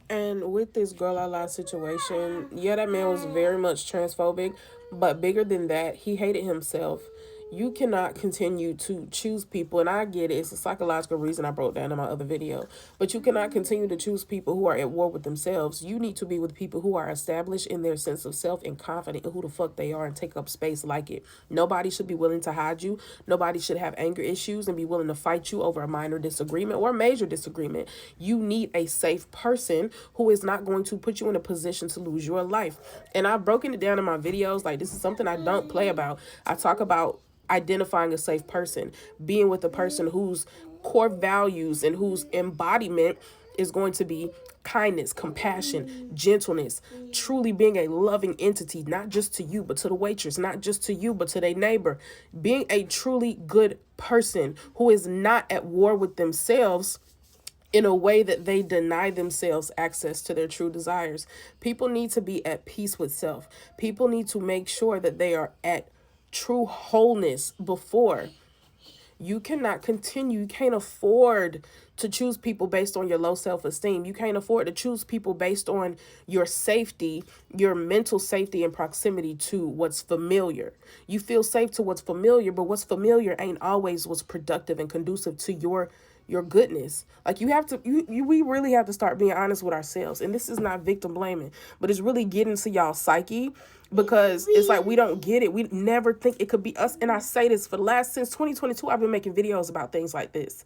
And with this Girl I Lie situation, yeah, that man was very much transphobic, but bigger than that, he hated himself. You cannot continue to choose people, and I get it, it's a psychological reason I broke down in my other video, but you cannot continue to choose people who are at war with themselves. You need to be with people who are established in their sense of self and confident in who the fuck they are and take up space like it. Nobody should be willing to hide you. Nobody should have anger issues and be willing to fight you over a minor disagreement or a major disagreement. You need a safe person who is not going to put you in a position to lose your life. And I've broken it down in my videos. Like, this is something I don't play about. I talk about identifying a safe person, being with a person whose core values and whose embodiment is going to be kindness, compassion, gentleness, truly being a loving entity, not just to you, but to the waitress, not just to you, but to their neighbor, being a truly good person who is not at war with themselves in a way that they deny themselves access to their true desires. People need to be at peace with self. People need to make sure that they are at true wholeness before. You cannot continue. You can't afford to choose people based on your low self-esteem. You can't afford to choose people based on your safety, your mental safety and proximity to what's familiar. You feel safe to what's familiar, but what's familiar ain't always what's productive and conducive to your goodness. Like, you have to, we really have to start being honest with ourselves. And this is not victim blaming, but it's really getting to y'all psyche, because it's like we don't get it. We never think it could be us. And I say this for the last, since 2022, I've been making videos about things like this.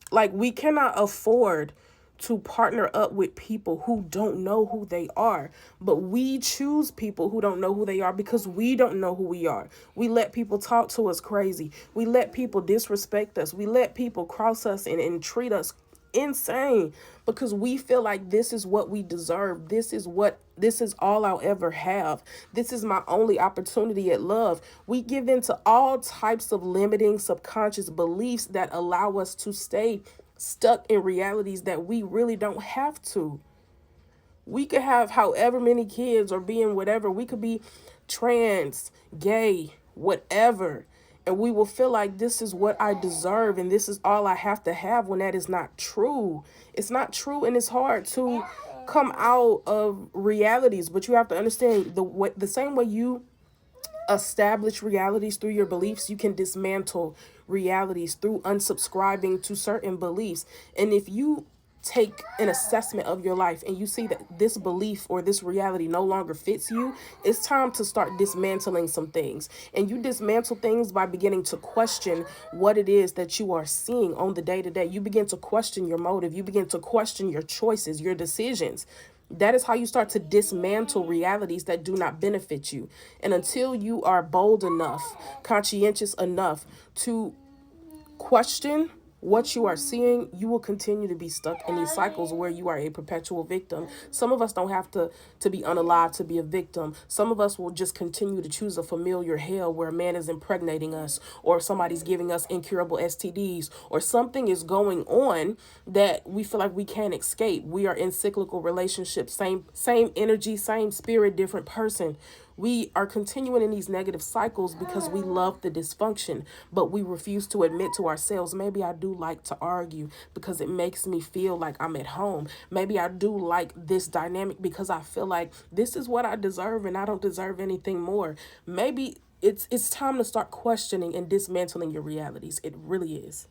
Like, we cannot afford to partner up with people who don't know who they are. But we choose people who don't know who they are because we don't know who we are. We let people talk to us crazy. We let people disrespect us. We let people cross us and treat us insane because we feel like this is what we deserve. This is all I'll ever have. This is my only opportunity at love. We give into all types of limiting subconscious beliefs that allow us to stay stuck in realities that we really don't have to. We could have however many kids or being whatever. We could be trans, gay, whatever. And we will feel like this is what I deserve and this is all I have to have, when that is not true. It's not true, and it's hard to come out of realities. But you have to understand the same way you establish realities through your beliefs, you can dismantle realities through unsubscribing to certain beliefs. And if you take an assessment of your life and you see that this belief or this reality no longer fits you, it's time to start dismantling some things. And you dismantle things by beginning to question what it is that you are seeing on the day to day. You begin to question your motive. You begin to question your choices, your decisions. That is how you start to dismantle realities that do not benefit you. And until you are bold enough, conscientious enough to question what you are seeing, you will continue to be stuck in these cycles where you are a perpetual victim. Some of us don't have to be unalive to be a victim. Some of us will just continue to choose a familiar hell where a man is impregnating us, or somebody's giving us incurable STDs, or something is going on that we feel like we can't escape. We are in cyclical relationships, same energy, same spirit, different person. We are continuing in these negative cycles because we love the dysfunction, but we refuse to admit to ourselves, maybe I do like to argue because it makes me feel like I'm at home. Maybe I do like this dynamic because I feel like this is what I deserve and I don't deserve anything more. Maybe it's time to start questioning and dismantling your realities. It really is.